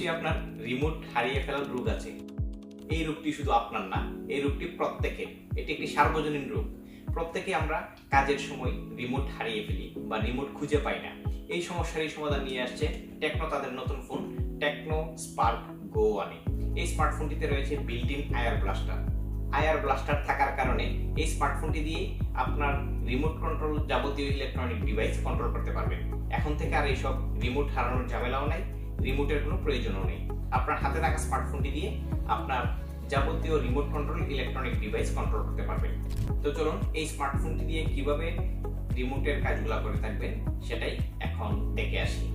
নিশ্চয়ই আপনার রিমোট হারিয়ে ফেলার রোগ আছে। এই রোগটি শুধু আপনার না, এই রোগটি প্রত্যেকের। এটি একটি সার্বজনীন রোগ। প্রত্যেকে আমরা কাজের সময় রিমোট হারিয়ে ফেলি বা রিমোট খুঁজে পাই না। এই সমস্যারই সমাধান নিয়ে আসছে টেকনো তাদের নতুন ফোন টেকনো স্পার্ক গো 1। এই স্মার্টফোনটিতে রয়েছে built in IR blaster. IR blaster থাকার কারণে এই স্মার্টফোনটি দিয়ে আপনার রিমোট কন্ট্রোল যাবতীয় ইলেকট্রনিক ডিভাইস কন্ট্রোল করতে পারবেন। এখন থেকে আর এইসব রিমোট হারানোর ঝামেলাও নাই, রিমোটের কোনো প্রয়োজনও নেই। আপনার হাতে থাকা স্মার্টফোনটি দিয়ে আপনার যাবতীয় remote control electronic device control করতে পারবেন। তো চলুন এই স্মার্টফোনটি দিয়ে কিভাবে রিমোটের কাজগুলো করে থাকবেন সেটাই এখন দেখে আসি।